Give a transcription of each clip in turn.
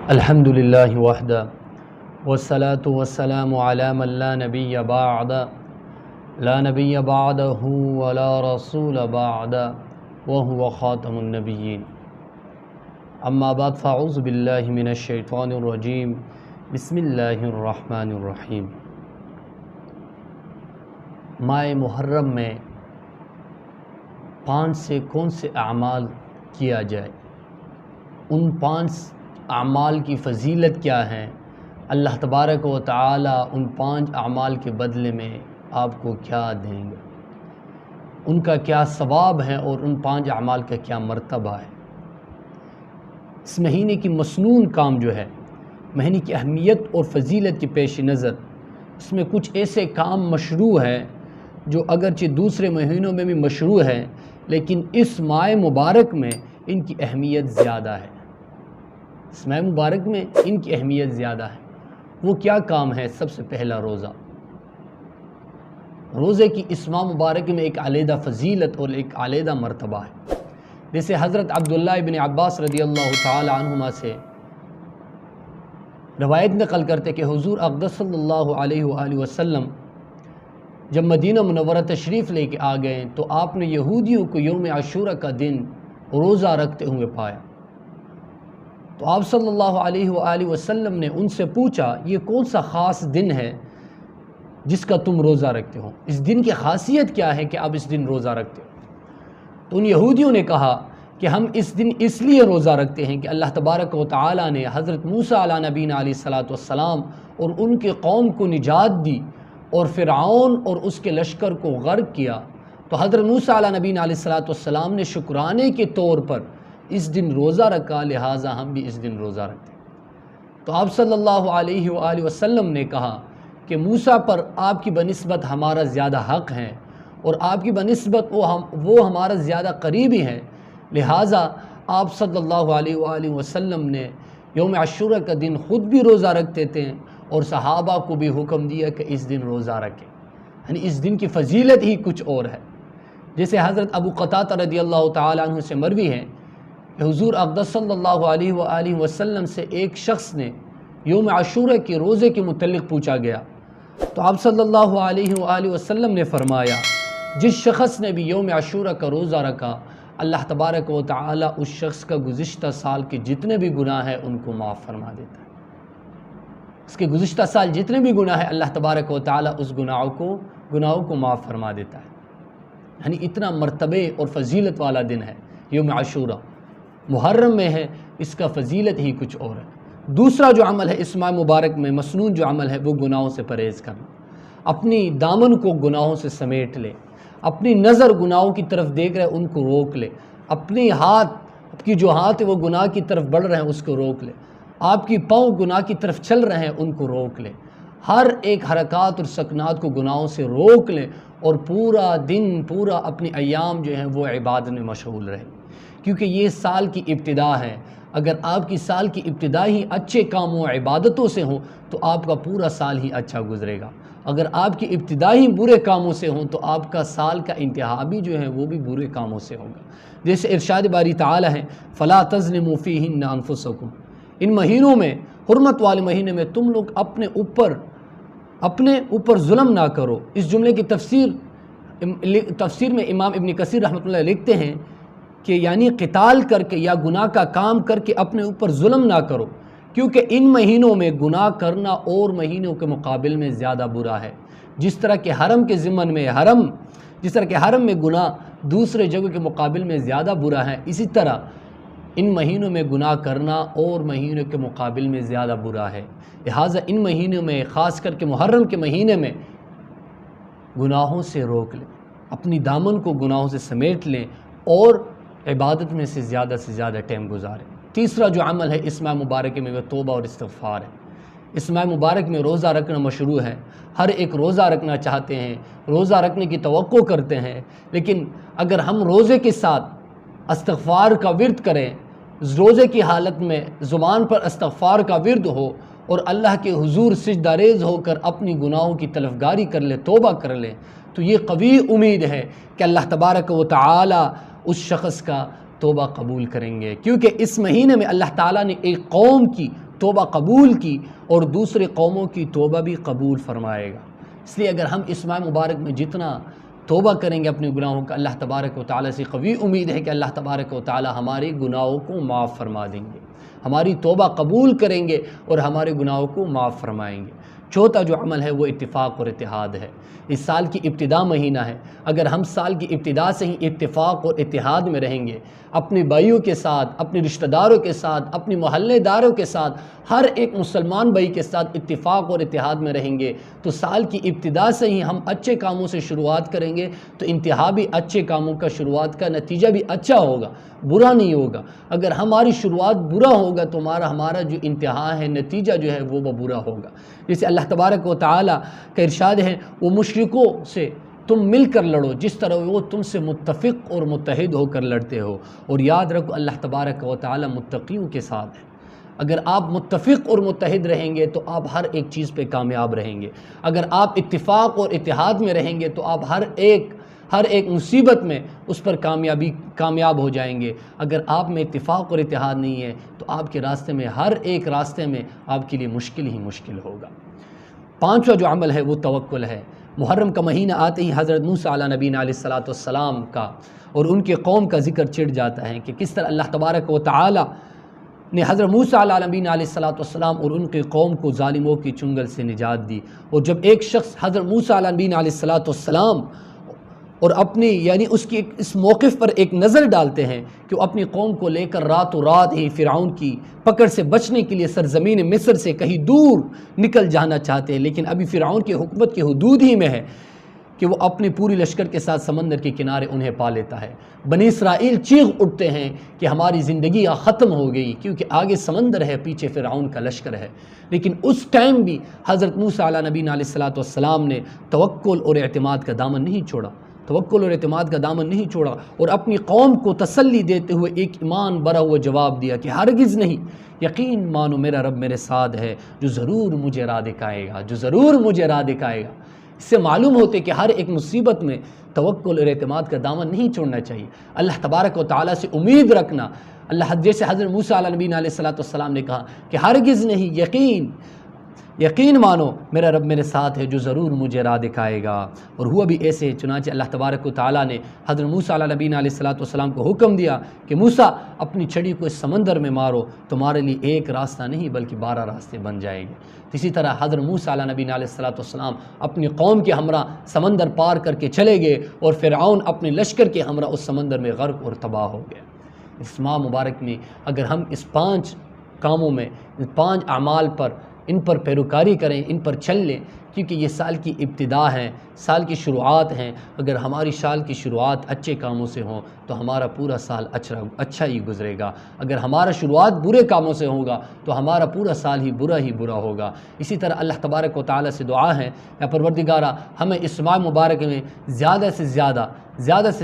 الحمد للہ وحدہ والصلاة والسلام علی من لا نبی بعد لا نبی بعدہ ولا رسول بعد وهو خاتم النبیین اما بعد فاعوذ باللہ من الشیطان الرجیم بسم اللہ الرحمن الرحیم۔ ماہ محرم میں 5 سے کون سے اعمال کیا جائے، ان 5 اعمال کی فضیلت کیا ہے، اللہ تبارک و تعالی ان 5 اعمال کے بدلے میں آپ کو کیا دیں گے، ان کا کیا ثواب ہے اور ان 5 اعمال کا کیا مرتبہ ہے۔ اس مہینے کی مسنون کام جو ہے، مہینے کی اہمیت اور فضیلت کے پیش نظر اس میں کچھ ایسے کام مشروع ہے جو اگرچہ دوسرے مہینوں میں بھی مشروع ہے، لیکن اس ماہ مبارک میں ان کی اہمیت زیادہ ہے۔ اس ماہ مبارک میں ان کی اہمیت زیادہ ہے۔ وہ کیا کام ہے؟ سب سے پہلا روزہ۔ روزے کی اس ماہ مبارک میں ایک علیحدہ فضیلت اور ایک علیحدہ مرتبہ ہے۔ جیسے حضرت عبداللہ ابن عباس رضی اللہ تعالی عنہما سے روایت نقل کرتے کہ حضور اقدس صلی اللہ علیہ وآلہ وسلم جب مدینہ منورہ تشریف لے کے آ گئے تو آپ نے یہودیوں کو یوم عاشورہ کا دن روزہ رکھتے ہوئے پایا، تو آپ صلی اللہ علیہ وآلہ وسلم نے ان سے پوچھا یہ کون سا خاص دن ہے جس کا تم روزہ رکھتے ہو، اس دن کی خاصیت کیا ہے کہ آپ اس دن روزہ رکھتے ہو؟ تو ان یہودیوں نے کہا کہ ہم اس دن اس لیے روزہ رکھتے ہیں کہ اللہ تبارک و تعالی نے حضرت موسیٰ علیہ نبینا علیہ الصلاۃ والسلام اور ان کے قوم کو نجات دی اور فرعون اور اس کے لشکر کو غرق کیا، تو حضرت موسیٰ علیہ نبینا علیہ الصلاۃ والسلام نے شکرانے کے طور پر اس دن روزہ رکھا، لہٰذا ہم بھی اس دن روزہ رکھتے ہیں۔ تو آپ صلی اللہ علیہ وآلہ وسلم نے کہا کہ موسیٰ پر آپ کی بنسبت ہمارا زیادہ حق ہے اور آپ کی بنسبت وہ ہمارا زیادہ قریبی ہیں، لہٰذا آپ صلی اللہ علیہ وآلہ وسلم نے یوم عاشورہ کا دن خود بھی روزہ رکھتے تھے اور صحابہ کو بھی حکم دیا کہ اس دن روزہ رکھیں، یعنی اس دن کی فضیلت ہی کچھ اور ہے۔ جیسے حضرت ابو قتادہ رضی اللہ تعالی عنہ سے مروی ہے کہ حضور اقدس صلی اللہ علیہ وآلہ وسلم سے ایک شخص نے یوم عاشورہ کے روزے کے متعلق پوچھا گیا، تو آپ صلی اللہ علیہ وآلہ وسلم نے فرمایا جس شخص نے بھی یوم عاشورہ کا روزہ رکھا اللہ تبارک و تعالی اس شخص کا گزشتہ سال کے جتنے بھی گناہ ہیں ان کو معاف فرما دیتا ہے۔ اس کے گزشتہ سال جتنے بھی گناہ ہیں اللہ تبارک و تعالی اس گناہوں کو معاف فرما دیتا ہے، یعنی اتنا مرتبے اور فضیلت والا دن ہے یوم عاشورہ، محرم میں ہے، اس کا فضیلت ہی کچھ اور ہے۔ دوسرا جو عمل ہے اس ماہ مبارک میں مسنون جو عمل ہے وہ گناہوں سے پرہیز کرنا، اپنی دامن کو گناہوں سے سمیٹ لے، اپنی نظر گناہوں کی طرف دیکھ رہے ان کو روک لے، اپنی آپ کی جو ہاتھ ہے وہ گناہ کی طرف بڑھ رہے ہیں اس کو روک لے، آپ کی پاؤں گناہ کی طرف چل رہے ہیں ان کو روک لے، ہر ایک حرکات اور سکنات کو گناہوں سے روک لے اور پورا دن پورا اپنی ایام جو ہیں وہ عبادت میں مشغول رہے، کیونکہ یہ سال کی ابتدا ہے۔ اگر آپ کی سال کی ابتدا ہی اچھے کاموں عبادتوں سے ہوں تو آپ کا پورا سال ہی اچھا گزرے گا، اگر آپ کی ابتدا ہی برے کاموں سے ہوں تو آپ کا سال کا انتہا بھی جو ہے وہ بھی برے کاموں سے ہوگا۔ جیسے ارشاد باری تعالی ہے فَلَا تَظْلِمُوا فِيهِنَّ أَنفُسَكُمْ، ان مہینوں میں، حرمت والے مہینے میں تم لوگ اپنے اوپر ظلم نہ کرو۔ اس جملے کی تفسیر میں امام ابن کثیر رحمۃ اللہ لکھتے ہیں کہ یعنی قتال کر کے یا گناہ کا کام کر کے اپنے اوپر ظلم نہ کرو، کیونکہ ان مہینوں میں گناہ کرنا اور مہینوں کے مقابل میں زیادہ برا ہے۔ جس طرح کہ حرم میں گناہ دوسرے جگہ کے مقابل میں زیادہ برا ہے، اسی طرح ان مہینوں میں گناہ کرنا اور مہینوں کے مقابل میں زیادہ برا ہے، لہٰذا ان مہینوں میں خاص کر کے محرم کے مہینے میں گناہوں سے روک لیں، اپنی دامن کو گناہوں سے سمیٹ لیں اور عبادت میں سے زیادہ ٹائم گزاریں۔ تیسرا جو عمل ہے اس ماہ مبارک میں وہ توبہ اور استغفار ہے۔ اس ماہ مبارک میں روزہ رکھنا مشروع ہے، ہر ایک روزہ رکھنا چاہتے ہیں، روزہ رکھنے کی توقع کرتے ہیں، لیکن اگر ہم روزے کے ساتھ استغفار کا ورد کریں، روزے کی حالت میں زبان پر استغفار کا ورد ہو اور اللہ کے حضور سجدہ ریز ہو کر اپنی گناہوں کی طلبگاری کر لے، توبہ کر لے، تو یہ قوی امید ہے کہ اللہ تبارک و تعالی اس شخص کا توبہ قبول کریں گے، کیونکہ اس مہینے میں اللہ تعالیٰ نے ایک قوم کی توبہ قبول کی اور دوسرے قوموں کی توبہ بھی قبول فرمائے گا۔ اس لیے اگر ہم اس ماہ مبارک میں جتنا توبہ کریں گے اپنے گناہوں کا، اللہ تبارک و تعالیٰ سے قوی امید ہے کہ اللہ تبارک و تعالیٰ ہمارے گناہوں کو معاف فرما دیں گے، ہماری توبہ قبول کریں گے اور ہمارے گناہوں کو معاف فرمائیں گے۔ چوتھا جو عمل ہے وہ اتفاق اور اتحاد ہے۔ اس سال کی ابتدا مہینہ ہے، اگر ہم سال کی ابتدا سے ہی اتفاق اور اتحاد میں رہیں گے، اپنے بھائیوں کے ساتھ، اپنے رشتہ داروں کے ساتھ، اپنے محلے داروں کے ساتھ، ہر ایک مسلمان بھائی کے ساتھ اتفاق اور اتحاد میں رہیں گے، تو سال کی ابتدا سے ہی ہم اچھے کاموں سے شروعات کریں گے تو انتہا بھی اچھے کاموں کا، شروعات کا نتیجہ بھی اچھا ہوگا، برا نہیں ہوگا۔ اگر ہماری شروعات برا ہوگا تو ہمارا جو انتہا ہے، نتیجہ جو ہے وہ برا ہوگا۔ جیسے اللہ تبارک و تعالیٰ کا ارشاد ہے، وہ مشرکوں سے تم مل کر لڑو جس طرح وہ تم سے متفق اور متحد ہو کر لڑتے ہو، اور یاد رکھو اللہ تبارک و تعالیٰ متقیوں کے ساتھ ہے۔ اگر آپ متفق اور متحد رہیں گے تو آپ ہر ایک چیز پہ کامیاب رہیں گے۔ اگر آپ اتفاق اور اتحاد میں رہیں گے تو آپ ہر ایک مصیبت میں اس پر کامیاب ہو جائیں گے۔ اگر آپ میں اتفاق اور اتحاد نہیں ہے تو آپ کے راستے میں، ہر ایک راستے میں آپ کے لیے مشکل ہی مشکل ہوگا۔ پانچواں جو عمل ہے وہ توکل ہے۔ محرم کا مہینہ آتے ہی حضرت موسیٰ علیہ نبینا علیہ الصلاۃ والسلام کا اور ان کے قوم کا ذکر چڑھ جاتا ہے کہ کس طرح اللہ تبارک و تعالی نے حضرت موسیٰ علیہ نبینا علیہ الصلاۃ والسلام اور ان کے قوم کو ظالموں کی چنگل سے نجات دی۔ اور جب ایک شخص حضرت موسیٰ علیہ نبینا علیہ الصلاۃ والسلام اور اپنی اس موقف پر ایک نظر ڈالتے ہیں کہ وہ اپنی قوم کو لے کر راتوں رات ہی فرعون کی پکڑ سے بچنے کے لیے سرزمین مصر سے کہیں دور نکل جانا چاہتے ہیں، لیکن ابھی فرعون کی حکومت کی حدود ہی میں ہے کہ وہ اپنے پوری لشکر کے ساتھ سمندر کے کنارے انہیں پا لیتا ہے۔ بنی اسرائیل چیخ اٹھتے ہیں کہ ہماری زندگی ختم ہو گئی، کیونکہ آگے سمندر ہے، پیچھے فرعون کا لشکر ہے۔ لیکن اس ٹائم بھی حضرت موسیٰ علیہ نبینا علیہ الصلاۃ والسلام نے توکل اور اعتماد کا دامن نہیں چھوڑا، توکل اور اعتماد کا دامن نہیں چھوڑا، اور اپنی قوم کو تسلی دیتے ہوئے ایک ایمان بھرا ہوا جواب دیا کہ ہرگز نہیں، یقین مانو میرا رب میرے ساتھ ہے، جو ضرور مجھے راہ دکھائے گا، جو ضرور مجھے راہ دکھائے گا۔ اس سے معلوم ہوتے کہ ہر ایک مصیبت میں توکل اور اعتماد کا دامن نہیں چھوڑنا چاہیے، اللہ تبارک و تعالیٰ سے امید رکھنا۔ اللہ جیسے حضرت موسیٰ علیہ نبینا علیہ الصلاۃ والسلام نے کہا کہ ہرگز نہیں، یقین مانو میرا رب میرے ساتھ ہے، جو ضرور مجھے راہ دکھائے گا۔ اور ہوا بھی ایسے، چنانچہ اللہ تبارک و تعالیٰ نے حضرت موسیٰ علیہ نبینا علیہ الصلاۃ والسلام کو حکم دیا کہ موسیٰ اپنی چھڑی کو اس سمندر میں مارو، تمہارے لیے ایک راستہ نہیں بلکہ 12 راستے بن جائیں گے۔ اسی طرح حضرت موسیٰ علیہ نبینا علیہ الصلاۃ والسلام اپنی قوم کے ہمراہ سمندر پار کر کے چلے گئے، اور فرعون اپنے لشکر کے ہمراہ اس سمندر میں غرق اور تباہ ہو گیا۔ اس ماہ مبارک میں اگر ہم اس 5 کاموں میں، ان 5 اعمال پر، ان پر پیروکاری کریں، ان پر چل لیں، کیونکہ یہ سال کی ابتدا ہے، سال کی شروعات ہیں۔ اگر ہماری سال کی شروعات اچھے کاموں سے ہوں تو ہمارا پورا سال اچھا ہی گزرے گا۔ اگر ہمارا شروعات برے کاموں سے ہوگا تو ہمارا پورا سال ہی برا ہوگا۔ اسی طرح اللہ تبارک و تعالیٰ سے دعا ہے یا پروردگارہ ہمیں اس ماہ مبارک میں زیادہ سے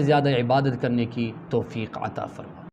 زیادہ عبادت کرنے کی توفیق عطا فرما۔